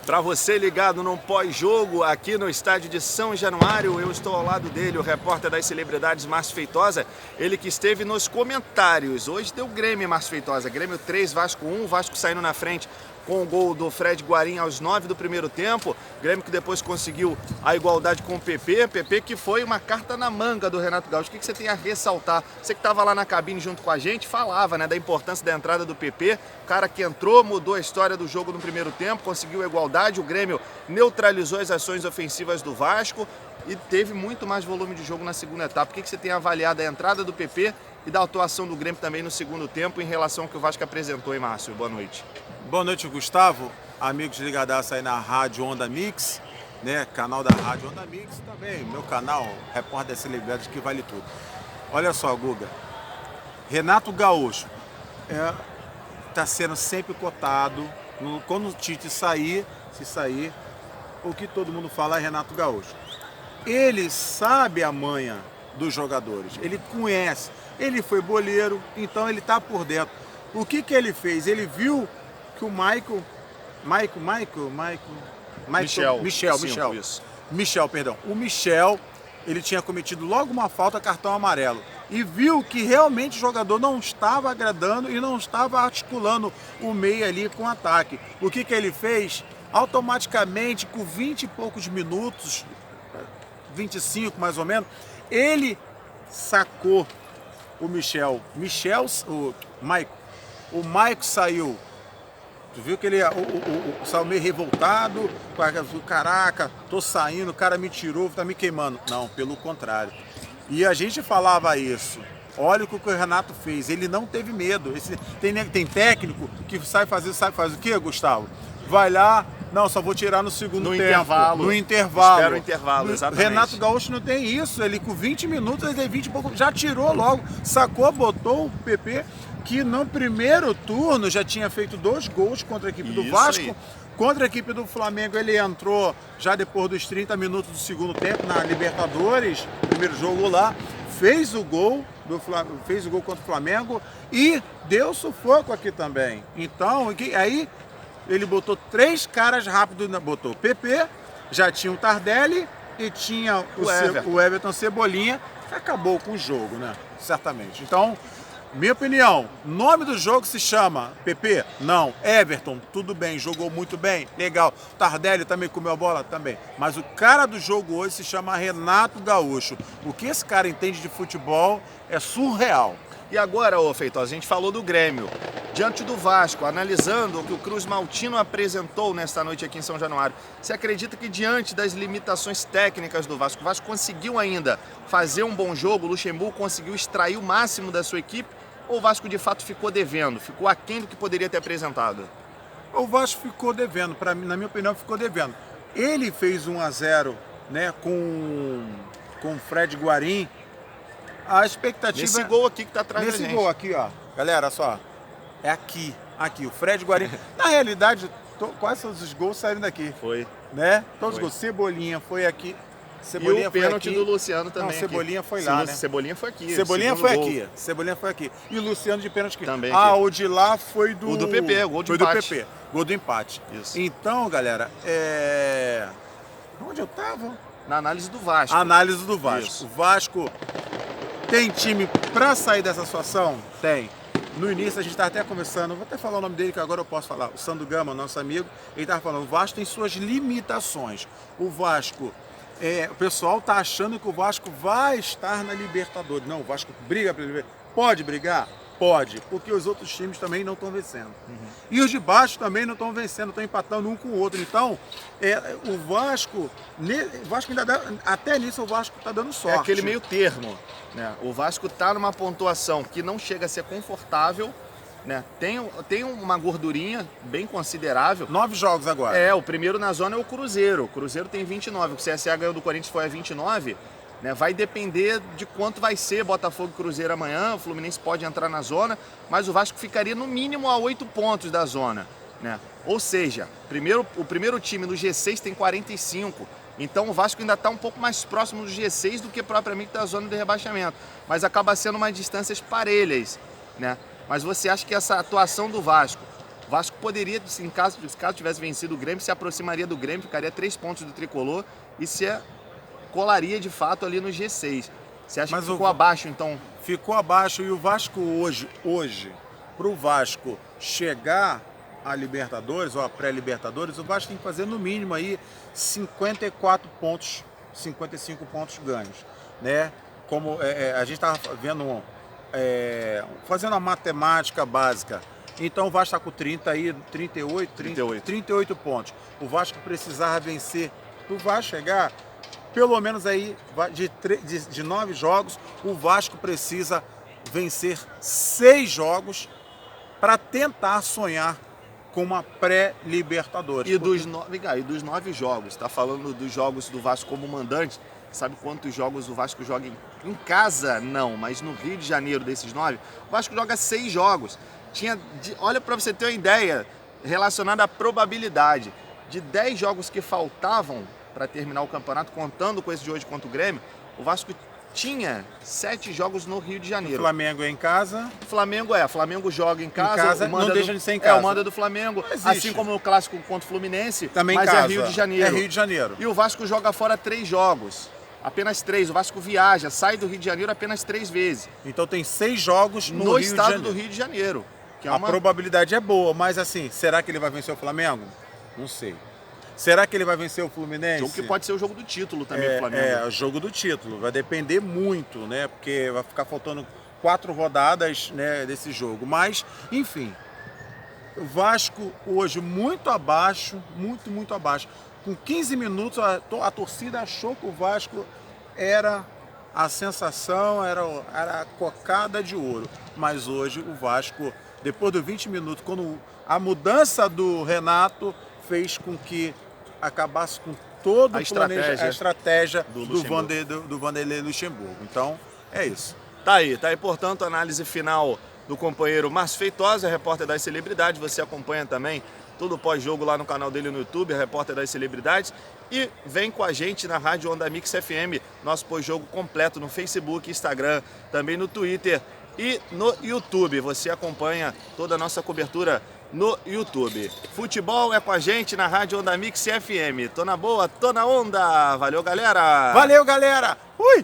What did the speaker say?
Para você ligado no pós-jogo aqui no estádio de São Januário, eu estou ao lado dele, o repórter das celebridades, Márcio Feitosa, ele que esteve nos comentários. Hoje deu Grêmio, Márcio Feitosa, Grêmio 3, Vasco 1, Vasco saindo na frente com o gol do Fred Guarim aos 9 do primeiro tempo. Grêmio que depois conseguiu a igualdade com o PP que foi uma carta na manga do Renato Gaúcho. O que você tem a ressaltar? Você que estava lá na cabine junto com a gente, falava, né, da importância da entrada do PP, o cara que entrou, mudou a história do jogo no primeiro tempo, conseguiu a igualdade, o Grêmio neutralizou as ações ofensivas do Vasco e teve muito mais volume de jogo na segunda etapa. O que você tem avaliado a entrada do PP e da atuação do Grêmio também no segundo tempo em relação ao que o Vasco apresentou, hein, Márcio? Boa noite. Boa noite, Gustavo. Amigos ligadaços aí na Rádio Onda Mix, né? Canal da Rádio Onda Mix, também meu canal, Repórter das Celebridades, que vale tudo. Olha só, Guga, Renato Gaúcho está sendo sempre cotado. Quando o Tite sair, o que todo mundo fala é Renato Gaúcho. Ele sabe a manha dos jogadores, ele conhece, ele foi boleiro, então ele está por dentro. O que ele fez? Ele viu que o Michel, ele tinha cometido logo uma falta, cartão amarelo, e viu que realmente o jogador não estava agradando e não estava articulando o meio ali com o ataque. O que ele fez? Automaticamente, com 20 e poucos minutos, 25 mais ou menos, ele sacou o o Maicon saiu. Tu viu que ele saiu meio revoltado, caraca, tô saindo, o cara me tirou, tá me queimando. Não, pelo contrário. E a gente falava isso. Olha o que o Renato fez, ele não teve medo. Tem técnico que sabe fazer o quê, Gustavo? Vai lá, não, só vou tirar no segundo tempo. No intervalo. Espera o intervalo, exatamente. Renato Gaúcho não tem isso, ele com 20 minutos, ele tem 20 e pouco, já tirou logo, sacou, botou o PP, que no primeiro turno já tinha feito 2 gols contra a equipe do Vasco. Aí. Contra a equipe do Flamengo ele entrou já depois dos 30 minutos do segundo tempo na Libertadores, primeiro jogo lá, fez o gol contra o Flamengo e deu sufoco aqui também. Então, aí ele botou 3 caras rápidos, botou o PP, já tinha o Tardelli e tinha o Everton Cebolinha, que acabou com o jogo, né? Certamente. Então, minha opinião, nome do jogo se chama PP? Não. Everton, tudo bem, jogou muito bem, legal. Tardelli também comeu a bola? Também. Mas o cara do jogo hoje se chama Renato Gaúcho. O que esse cara entende de futebol é surreal. E agora, ô Feitosa, a gente falou do Grêmio. Diante do Vasco, analisando o que o Cruz Maltino apresentou nesta noite aqui em São Januário, você acredita que diante das limitações técnicas do Vasco, o Vasco conseguiu ainda fazer um bom jogo, o Luxemburgo conseguiu extrair o máximo da sua equipe, ou o Vasco de fato ficou devendo, ficou aquém do que poderia ter apresentado? O Vasco ficou devendo, na minha opinião ficou devendo. Ele fez 1-0, né, com o Fred Guarim. A expectativa... Nesse gol aqui que tá atrás da gente. Nesse gol aqui, ó. Galera, olha só. É aqui, o Fred Guarim. Na realidade, quase todos os gols saíram daqui. Foi. Né? Todos os gols. Cebolinha foi aqui. Cebolinha e o pênalti do Luciano também. Não, Cebolinha foi lá, né? Cebolinha foi aqui. Cebolinha foi aqui. Cebolinha foi aqui. E o Luciano de pênalti aqui. Também aqui. O de lá foi do... O do PP, o gol de empate. Foi do PP. Gol do empate. Isso. Então, galera, onde eu tava? Na análise do Vasco. Análise do Vasco. Isso. O Vasco tem time pra sair dessa situação? Tem. No início a gente estava até conversando, vou até falar o nome dele que agora eu posso falar, o Sandro Gama, nosso amigo, ele estava falando, o Vasco tem suas limitações. O Vasco, o pessoal está achando que o Vasco vai estar na Libertadores. Não, o Vasco briga para Libertadores. Pode brigar? Pode, porque os outros times também não estão vencendo. E os de baixo também não estão vencendo, estão empatando um com o outro. Então, o Vasco ainda dá, até nisso o Vasco está dando sorte. É aquele meio termo, né? O Vasco está numa pontuação que não chega a ser confortável, né? Tem uma gordurinha bem considerável. 9 jogos agora. O primeiro na zona é o Cruzeiro. O Cruzeiro tem 29, o CSA ganhou do Corinthians foi a 29. Né, vai depender de quanto vai ser Botafogo e Cruzeiro amanhã, o Fluminense pode entrar na zona, mas o Vasco ficaria no mínimo a 8 pontos da zona. Né? Ou seja, o primeiro time no G6 tem 45, então o Vasco ainda está um pouco mais próximo do G6 do que propriamente da zona de rebaixamento, mas acaba sendo umas distâncias parelhas. Né? Mas você acha que essa atuação do Vasco, O Vasco poderia, caso tivesse vencido o Grêmio, se aproximaria do Grêmio, ficaria 3 pontos do Tricolor e se colaria de fato ali no G6. Você acha que ficou abaixo, então? Ficou abaixo, e o Vasco hoje para o Vasco chegar a Libertadores ou a pré-Libertadores, o Vasco tem que fazer no mínimo aí 54 pontos, 55 pontos ganhos, né? Como a gente estava vendo, fazendo a matemática básica, então o Vasco está com 38 pontos. O Vasco precisava vencer, o Vasco chegar, pelo menos aí de 9 jogos, o Vasco precisa vencer 6 jogos para tentar sonhar com uma pré-Libertadores. E dos 9 jogos, tá falando dos jogos do Vasco como mandante, sabe quantos jogos o Vasco joga em casa? Não, mas no Rio de Janeiro desses 9, o Vasco joga 6 jogos. Olha para você ter uma ideia relacionada à probabilidade, de 10 jogos que faltavam para terminar o campeonato, contando com esse de hoje contra o Grêmio, o Vasco tinha 7 jogos no Rio de Janeiro. O Flamengo é em casa. Flamengo joga em casa. Não deixa de ser em casa. É o manda do Flamengo, assim como o clássico contra o Fluminense, também mas em casa. É Rio de Janeiro. É Rio de Janeiro. E o Vasco joga fora 3 jogos. Apenas 3. O Vasco viaja, sai do Rio de Janeiro apenas 3 vezes. Então tem 6 jogos no estado do Rio de Janeiro. A probabilidade é boa, mas assim, será que ele vai vencer o Flamengo? Não sei. Será que ele vai vencer o Fluminense? Jogo que pode ser o jogo do título também do Flamengo. É, o jogo do título. Vai depender muito, né? Porque vai ficar faltando 4 rodadas, né, desse jogo. Mas, enfim, o Vasco hoje muito abaixo, muito abaixo. Com 15 minutos, a torcida achou que o Vasco era a sensação, era a cocada de ouro. Mas hoje o Vasco, depois dos 20 minutos, quando a mudança do Renato fez com que acabasse com todo a estratégia do Vanderlei Luxemburgo. Então, é isso. Tá aí, portanto, a análise final do companheiro Márcio Feitosa, repórter das celebridades. Você acompanha também todo o pós-jogo lá no canal dele no YouTube, repórter das celebridades. E vem com a gente na Rádio Onda Mix FM, nosso pós-jogo completo no Facebook, Instagram, também no Twitter e no YouTube. Você acompanha toda a nossa cobertura no YouTube. Futebol é com a gente na Rádio Onda Mix FM. Tô na boa, tô na onda. Valeu, galera! Valeu, galera! Ui!